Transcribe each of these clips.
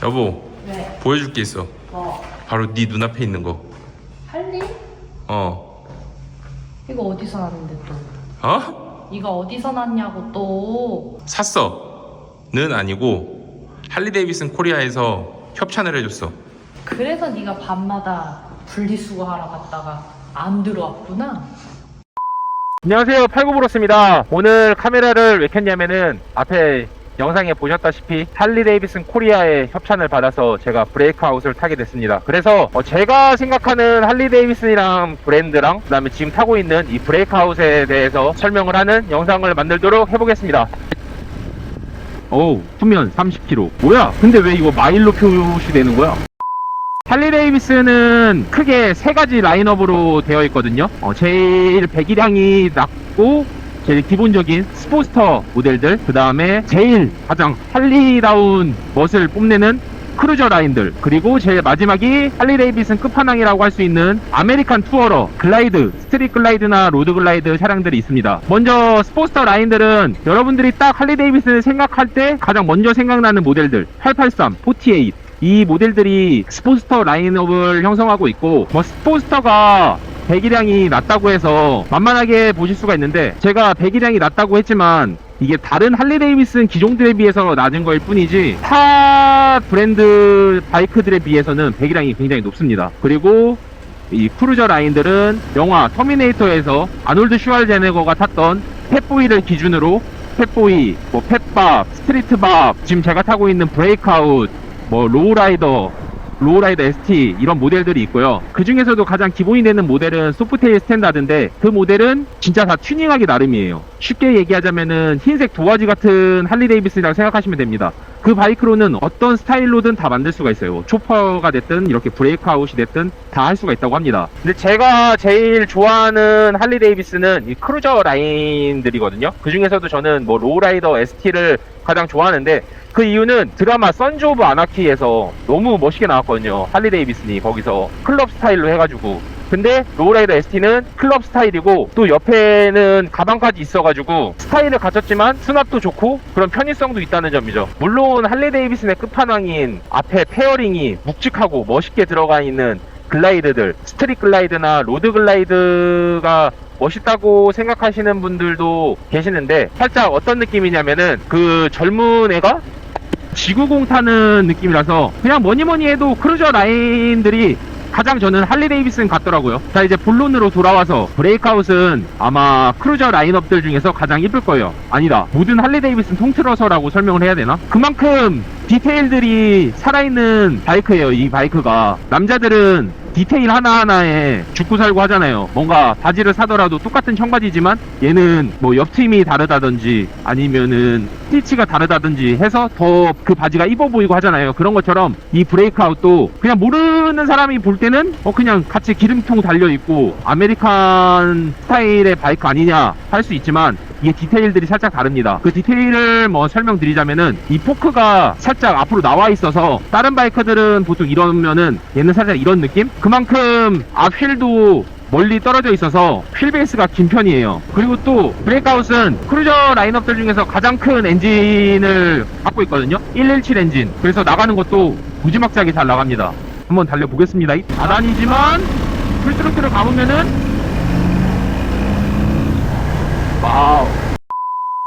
여보, 왜? 보여줄 게 있어. 뭐? 바로 네 눈앞에 있는 거. 할리? 이거 어디서 났는데 또? 어? 이거 어디서 났냐고 또? 샀어.는 아니고 할리 데이비슨 코리아에서 협찬을 해줬어. 그래서 네가 밤마다 분리수거하러 갔다가 안 들어왔구나? 안녕하세요, 팔구브로스입니다. 오늘 카메라를 왜 켰냐면은 앞에 영상에 보셨다시피 할리 데이비슨 코리아의 협찬을 받아서 제가 브레이크아웃을 타게 됐습니다. 그래서 제가 생각하는 할리 데이비슨이랑 브랜드랑 그 다음에 지금 타고 있는 이 브레이크아웃에 대해서 설명을 하는 영상을 만들도록 해보겠습니다. 어우, 후면 30km. 뭐야? 근데 왜 이거 마일로 표시되는 거야? 할리 데이비슨은 크게 세 가지 라인업으로 되어 있거든요. 제일 배기량이 낮고 제일 기본적인 스포스터 모델들, 그 다음에 제일 가장 할리다운 멋을 뽐내는 크루저 라인들, 그리고 제일 마지막이 할리 데이비슨 끝판왕이라고 할 수 있는 아메리칸 투어러, 글라이드, 스트릿 글라이드나 로드 글라이드 차량들이 있습니다. 먼저 스포스터 라인들은 여러분들이 딱 할리 데이비슨을 생각할 때 가장 먼저 생각나는 모델들, 883, 48, 이 모델들이 스포스터 라인업을 형성하고 있고, 스포스터가 배기량이 낮다고 해서 만만하게 보실 수가 있는데, 제가 배기량이 낮다고 했지만 이게 다른 할리 데이비슨 기종들에 비해서 낮은 거일 뿐이지 타 브랜드 바이크들에 비해서는 배기량이 굉장히 높습니다. 그리고 이 크루저 라인들은 영화 터미네이터에서 아놀드 슈왈제네거가 탔던 펫보이를 기준으로 펫보이, 펫밥, 스트리트밥, 지금 제가 타고 있는 브레이크아웃, 로우라이더 ST 이런 모델들이 있고요. 그 중에서도 가장 기본이 되는 모델은 소프테일 스탠다드인데, 그 모델은 진짜 다 튜닝하기 나름이에요. 쉽게 얘기하자면은 흰색 도화지 같은 할리 데이비슨이라고 생각하시면 됩니다. 그 바이크로는 어떤 스타일로든 다 만들 수가 있어요. 초퍼가 됐든 이렇게 브레이크아웃이 됐든 다 할 수가 있다고 합니다. 근데 제가 제일 좋아하는 할리 데이비슨은 이 크루저 라인들이거든요. 그 중에서도 저는 로우라이더 ST를 가장 좋아하는데, 그 이유는 드라마 선즈 오브 아나키에서 너무 멋있게 나왔거든요. 할리 데이비슨이 거기서 클럽 스타일로 해가지고. 근데 로우라이더 ST는 클럽 스타일이고 또 옆에는 가방까지 있어가지고 스타일을 갖췄지만 수납도 좋고 그런 편의성도 있다는 점이죠. 물론 할리 데이비슨의 끝판왕인 앞에 페어링이 묵직하고 멋있게 들어가 있는 글라이드들, 스트릿 글라이드나 로드 글라이드가 멋있다고 생각하시는 분들도 계시는데, 살짝 어떤 느낌이냐면은 그 젊은 애가 지구공 타는 느낌이라서 그냥 뭐니뭐니 해도 크루저 라인들이 가장 저는 할리 데이비슨 같더라고요. 자, 이제 본론으로 돌아와서 브레이크아웃은 아마 크루저 라인업들 중에서 가장 이쁠 거예요. 아니다, 모든 할리 데이비슨 통틀어서라고 설명을 해야 되나? 그만큼 디테일들이 살아있는 바이크예요. 이 바이크가 남자들은 디테일 하나하나에 죽고 살고 하잖아요. 뭔가 바지를 사더라도 똑같은 청바지지만 얘는 옆트임이 다르다든지 아니면은 스티치가 다르다든지 해서 더 그 바지가 입어 보이고 하잖아요. 그런 것처럼 이 브레이크아웃도 그냥 모르는 사람이 볼 때는 그냥 같이 기름통 달려있고 아메리칸 스타일의 바이크 아니냐 할 수 있지만, 이게 디테일들이 살짝 다릅니다. 그 디테일을 설명드리자면은 이 포크가 살짝 앞으로 나와 있어서 다른 바이크들은 보통 이러면은 얘는 살짝 이런 느낌? 그만큼 앞 휠도 멀리 떨어져 있어서 휠 베이스가 긴 편이에요. 그리고 또 브레이크아웃은 크루저 라인업들 중에서 가장 큰 엔진을 갖고 있거든요. 117 엔진. 그래서 나가는 것도 무지막지하게 잘 나갑니다. 한번 달려보겠습니다. 다단이지만 풀트로트를 가보면은 와우.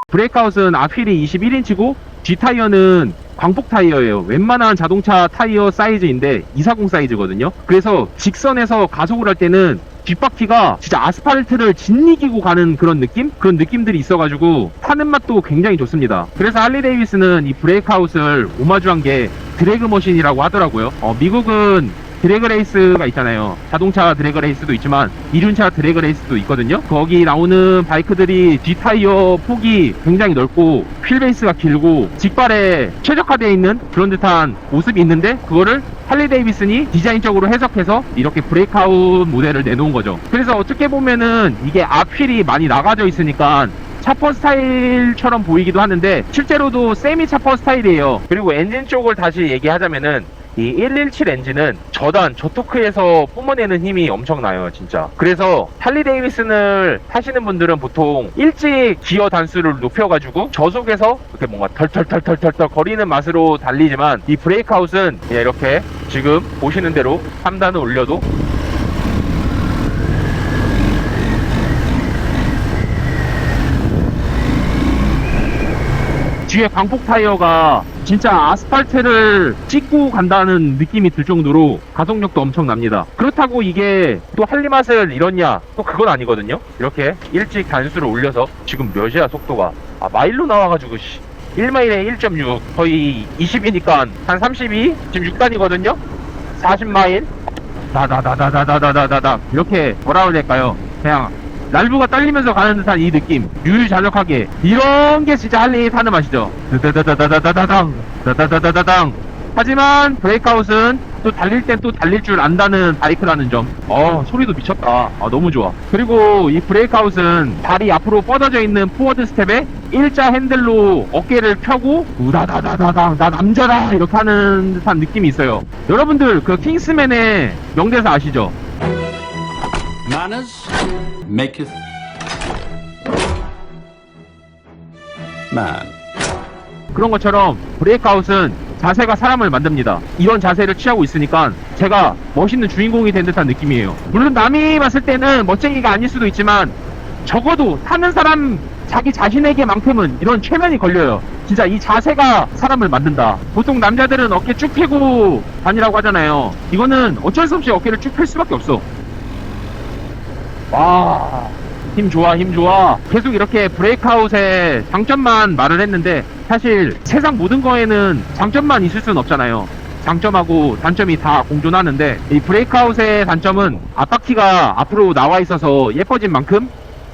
브레이크아웃은 앞휠이 21인치고 G타이어는 광폭 타이어예요. 웬만한 자동차 타이어 사이즈인데 240 사이즈거든요. 그래서 직선에서 가속을 할 때는 뒷바퀴가 진짜 아스팔트를 짓이기고 가는 그런 느낌들이 있어가지고 타는 맛도 굉장히 좋습니다. 그래서 할리 데이비슨은 이 브레이크아웃을 오마주한 게 드래그 머신이라고 하더라고요. 미국은 드래그 레이스가 있잖아요. 자동차 드래그 레이스도 있지만 이륜차 드래그 레이스도 있거든요. 거기 나오는 바이크들이 뒷타이어 폭이 굉장히 넓고 휠베이스가 길고 직발에 최적화되어 있는 그런 듯한 모습이 있는데, 그거를 할리 데이비슨이 디자인적으로 해석해서 이렇게 브레이크아웃 모델을 내놓은 거죠. 그래서 어떻게 보면은 이게 앞휠이 많이 나가져 있으니까 차퍼 스타일처럼 보이기도 하는데 실제로도 세미 차퍼 스타일이에요. 그리고 엔진 쪽을 다시 얘기하자면은 이 117 엔진은 저단, 저토크에서 뿜어내는 힘이 엄청나요, 진짜. 그래서 할리 데이비슨을 타시는 분들은 보통 일찍 기어 단수를 높여가지고 저속에서 이렇게 뭔가 털털털털털 거리는 맛으로 달리지만 이 브레이크아웃은 그냥 이렇게 지금 보시는 대로 3단을 올려도 뒤에 광폭 타이어가 진짜 아스팔트를 찍고 간다는 느낌이 들 정도로 가속력도 엄청납니다. 그렇다고 이게 또 할리 맛을 잃었냐? 또 그건 아니거든요. 이렇게 일찍 단수를 올려서 지금 몇이야 속도가? 아 마일로 나와가지고 1마일에 1.6 거의 20이니까 한 32? 지금 6단이거든요? 40마일? 다다다다다다다다다 이렇게 뭐라 해야 될까요? 그냥 랄브가 딸리면서 가는 듯한 이 느낌, 유유자적하게 이런 게 진짜 할리 타는 맛이죠. 다다다다다다당 다다다다다당. 하지만 브레이크아웃은 또 달릴 땐 또 달릴 줄 안다는 바이크라는 점. 소리도 미쳤다. 너무 좋아. 그리고 이 브레이크아웃은 다리 앞으로 뻗어져 있는 포워드 스텝에 일자 핸들로 어깨를 펴고 우다다다다당 나 남자다 이렇게 하는 듯한 느낌이 있어요. 여러분들 그 킹스맨의 명대사 아시죠? Manners maketh man. 그런 것처럼 브레이크아웃은 자세가 사람을 만듭니다. 이런 자세를 취하고 있으니까 제가 멋있는 주인공이 된 듯한 느낌이에요. 물론 남이 봤을 때는 멋쟁이가 아닐 수도 있지만 적어도 타는 사람 자기 자신에게만큼은 이런 최면이 걸려요. 진짜 이 자세가 사람을 만든다. 보통 남자들은 어깨 쭉 펴고 다니라고 하잖아요. 이거는 어쩔 수 없이 어깨를 쭉 펼 수밖에 없어. 와, 힘 좋아, 힘 좋아. 계속 이렇게 브레이크아웃의 장점만 말을 했는데 사실 세상 모든 거에는 장점만 있을 수는 없잖아요. 장점하고 단점이 다 공존하는데 이 브레이크아웃의 단점은 앞바퀴가 앞으로 나와 있어서 예뻐진 만큼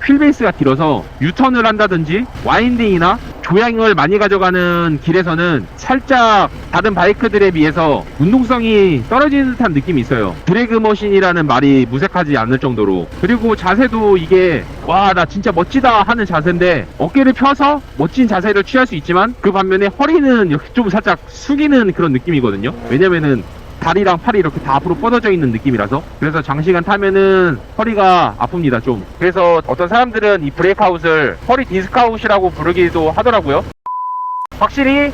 휠베이스가 길어서 유턴을 한다든지 와인딩이나 조향을 많이 가져가는 길에서는 살짝 다른 바이크들에 비해서 운동성이 떨어지는 듯한 느낌이 있어요. 드래그 머신이라는 말이 무색하지 않을 정도로. 그리고 자세도 이게 와 나 진짜 멋지다 하는 자세인데 어깨를 펴서 멋진 자세를 취할 수 있지만 그 반면에 허리는 이렇게 좀 살짝 숙이는 그런 느낌이거든요. 왜냐면은 다리랑 팔이 이렇게 다 앞으로 뻗어져 있는 느낌이라서. 그래서 장시간 타면은 허리가 아픕니다 좀. 그래서 어떤 사람들은 이 브레이크아웃을 허리 디스크아웃이라고 부르기도 하더라고요. 확실히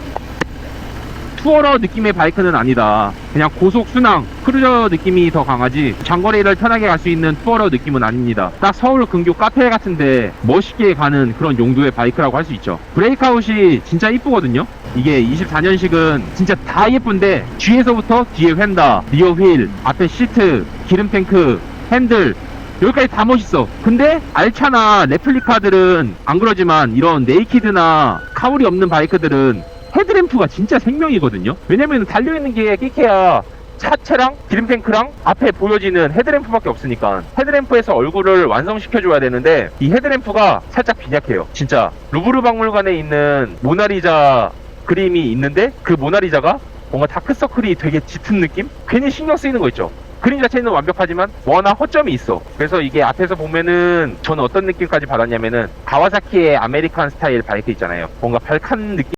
투어러 느낌의 바이크는 아니다. 그냥 고속 순항 크루저 느낌이 더 강하지 장거리를 편하게 갈 수 있는 투어러 느낌은 아닙니다. 딱 서울 근교 카페 같은데 멋있게 가는 그런 용도의 바이크라고 할 수 있죠. 브레이크아웃이 진짜 이쁘거든요. 이게 24년식은 진짜 다 예쁜데 뒤에서부터 뒤에 휀다, 리어 휠, 앞에 시트, 기름 탱크, 핸들 여기까지 다 멋있어. 근데 알차나 레플리카들은 안 그러지만 이런 네이키드나 카울이 없는 바이크들은 헤드램프가 진짜 생명이거든요. 왜냐면 달려있는 게 끼케야 차체랑 기름탱크랑 앞에 보여지는 헤드램프밖에 없으니까 헤드램프에서 얼굴을 완성시켜줘야 되는데 이 헤드램프가 살짝 빈약해요. 진짜 루브르 박물관에 있는 모나리자 그림이 있는데 그 모나리자가 뭔가 다크서클이 되게 짙은 느낌? 괜히 신경 쓰이는 거 있죠. 그림 자체는 완벽하지만 워낙 허점이 있어. 그래서 이게 앞에서 보면은 저는 어떤 느낌까지 받았냐면은 가와사키의 아메리칸 스타일 바이크 있잖아요. 뭔가 발칸 느낌.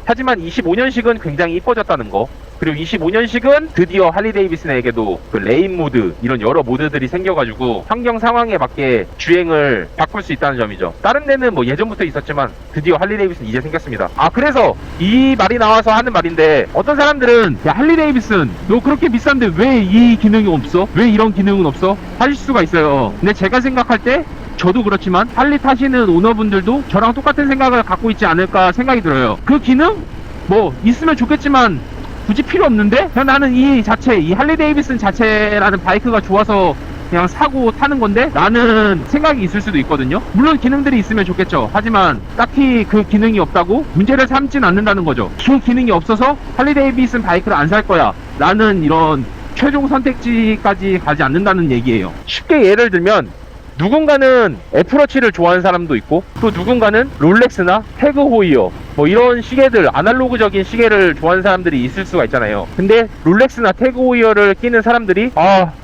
하지만 25년식은 굉장히 이뻐졌다는 거. 그리고 25년식은 드디어 할리 데이비슨에게도 그 레인 모드 이런 여러 모드들이 생겨가지고 환경 상황에 맞게 주행을 바꿀 수 있다는 점이죠. 다른 데는 뭐 예전부터 있었지만 드디어 할리 데이비슨 이제 생겼습니다. 그래서 이 말이 나와서 하는 말인데 어떤 사람들은 야 할리 데이비슨 너 그렇게 비싼데 왜 이 기능이 없어? 왜 이런 기능은 없어? 하실 수가 있어요. 근데 제가 생각할 때 저도 그렇지만 할리 타시는 오너분들도 저랑 똑같은 생각을 갖고 있지 않을까 생각이 들어요. 그 기능? 뭐 있으면 좋겠지만 굳이 필요 없는데? 그냥 나는 이 자체, 이 할리 데이비슨 자체라는 바이크가 좋아서 그냥 사고 타는 건데 라는 생각이 있을 수도 있거든요. 물론 기능들이 있으면 좋겠죠. 하지만 딱히 그 기능이 없다고 문제를 삼진 않는다는 거죠. 그 기능이 없어서 할리 데이비슨 바이크를 안 살 거야 라는 이런 최종 선택지까지 가지 않는다는 얘기예요. 쉽게 예를 들면 누군가는 애플워치를 좋아하는 사람도 있고 또 누군가는 롤렉스나 태그 호이어 뭐 이런 시계들 아날로그적인 시계를 좋아하는 사람들이 있을 수가 있잖아요. 근데 롤렉스나 태그 호이어를 끼는 사람들이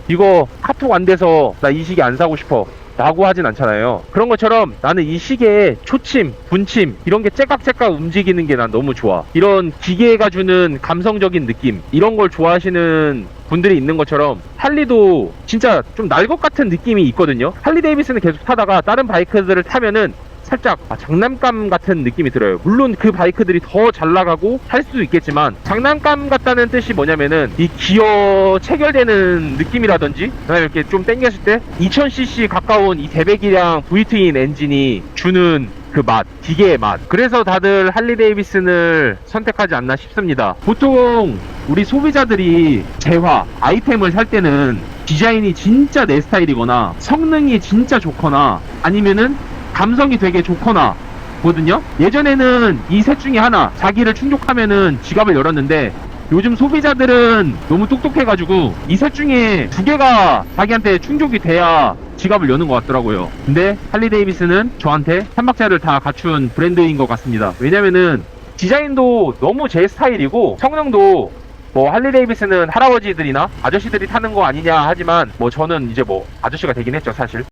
이거 카톡 안 돼서 나 이 시계 안 사고 싶어 라고 하진 않잖아요. 그런 것처럼 나는 이 시계의 초침, 분침 이런 게 째깍째깍 움직이는 게 난 너무 좋아. 이런 기계가 주는 감성적인 느낌, 이런 걸 좋아하시는 분들이 있는 것처럼 할리도 진짜 좀 날 것 같은 느낌이 있거든요. 할리 데이비슨을 계속 타다가 다른 바이크들을 타면은 살짝 장난감 같은 느낌이 들어요. 물론 그 바이크들이 더 잘 나가고 할 수도 있겠지만, 장난감 같다는 뜻이 뭐냐면은 이 기어 체결되는 느낌이라든지, 그다음에 이렇게 좀 당겼을 때 2000cc 가까운 이 대배기량 V-트윈 엔진이 주는 그 맛, 기계의 맛. 그래서 다들 할리 데이비슨을 선택하지 않나 싶습니다. 보통 우리 소비자들이 재화, 아이템을 살 때는 디자인이 진짜 내 스타일이거나 성능이 진짜 좋거나 아니면은 감성이 되게 좋거나 거든요. 예전에는 이 셋 중에 하나, 자기를 충족하면은 지갑을 열었는데, 요즘 소비자들은 너무 똑똑해가지고 이 셋 중에 두 개가 자기한테 충족이 돼야 지갑을 여는 것 같더라고요. 근데 할리 데이비슨은 저한테 3박자를 다 갖춘 브랜드인 것 같습니다. 왜냐면은 디자인도 너무 제 스타일이고, 성능도 뭐 할리 데이비슨은 할아버지들이나 아저씨들이 타는 거 아니냐 하지만, 뭐 저는 이제 뭐 아저씨가 되긴 했죠, 사실.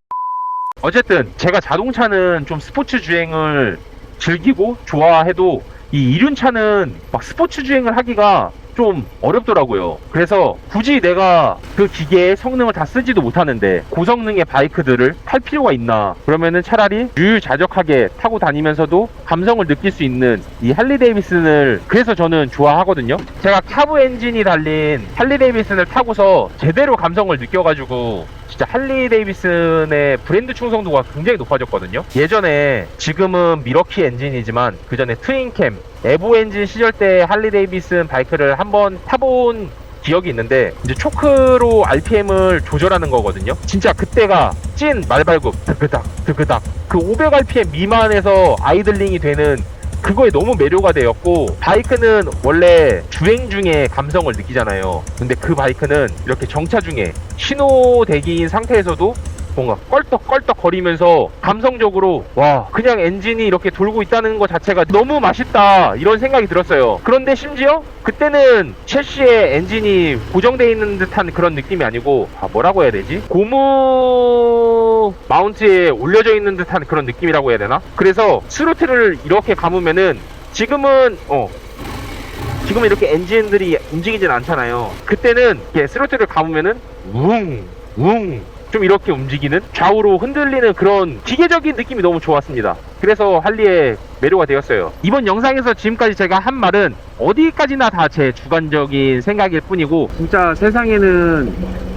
어쨌든 제가 자동차는 좀 스포츠 주행을 즐기고 좋아해도 이 이륜차는 막 스포츠 주행을 하기가 좀 어렵더라고요. 그래서 굳이 내가 그 기계의 성능을 다 쓰지도 못하는데 고성능의 바이크들을 탈 필요가 있나? 그러면은 차라리 유유자적하게 타고 다니면서도 감성을 느낄 수 있는 이 할리 데이비슨을, 그래서 저는 좋아하거든요. 제가 카브 엔진이 달린 할리 데이비슨을 타고서 제대로 감성을 느껴가지고 진짜 할리 데이비슨의 브랜드 충성도가 굉장히 높아졌거든요. 예전에, 지금은 미러키 엔진이지만 그 전에 트윈캠, 에보 엔진 시절 때 할리 데이비슨 바이크를 한번 타본 기억이 있는데, 이제 초크로 RPM을 조절하는 거거든요. 진짜 그때가 찐 말발굽, 드그닥 드그닥, 그 500rpm 미만에서 아이들링이 되는 그거에 너무 매료가 되었고, 바이크는 원래 주행 중에 감성을 느끼잖아요. 근데 그 바이크는 이렇게 정차 중에 신호 대기인 상태에서도 뭔가 껄떡껄떡 거리면서 감성적으로, 와, 그냥 엔진이 이렇게 돌고 있다는 것 자체가 너무 맛있다, 이런 생각이 들었어요. 그런데 심지어 그때는 셰시에 엔진이 고정되어 있는 듯한 그런 느낌이 아니고, 뭐라고 해야 되지? 고무 마운트에 올려져 있는 듯한 그런 느낌이라고 해야 되나? 그래서 스로틀을 이렇게 감으면은, 지금은 이렇게 엔진들이 움직이진 않잖아요. 그때는 이렇게 스로틀을 감으면은 웅 좀 이렇게 움직이는, 좌우로 흔들리는 그런 기계적인 느낌이 너무 좋았습니다. 그래서 할리에 매료가 되었어요. 이번 영상에서 지금까지 제가 한 말은 어디까지나 다 제 주관적인 생각일 뿐이고, 진짜 세상에는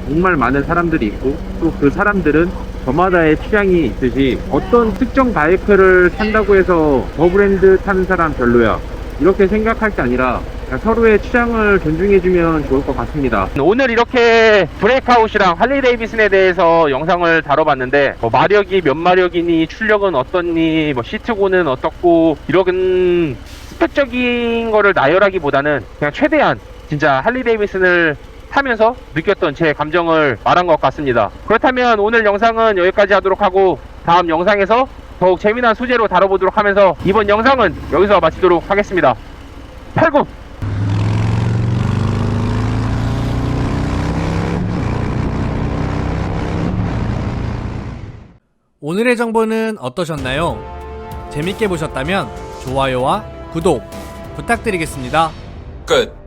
정말 많은 사람들이 있고, 또 그 사람들은 저마다의 취향이 있듯이, 어떤 특정 바이크를 탄다고 해서 저 브랜드 타는 사람 별로야, 이렇게 생각할 게 아니라 그냥 서로의 취향을 존중해주면 좋을 것 같습니다. 오늘 이렇게 브레이크아웃이랑 할리 데이비슨에 대해서 영상을 다뤄봤는데, 뭐 마력이 몇 마력이니, 출력은 어떻니, 뭐 시트고는 어떻고, 이런 스펙적인 거를 나열하기보다는 그냥 최대한 진짜 할리 데이비슨을 타면서 느꼈던 제 감정을 말한 것 같습니다. 그렇다면 오늘 영상은 여기까지 하도록 하고, 다음 영상에서 더욱 재미난 소재로 다뤄보도록 하면서 이번 영상은 여기서 마치도록 하겠습니다. 89! 오늘의 정보는 어떠셨나요? 재밌게 보셨다면 좋아요와 구독 부탁드리겠습니다. 끝.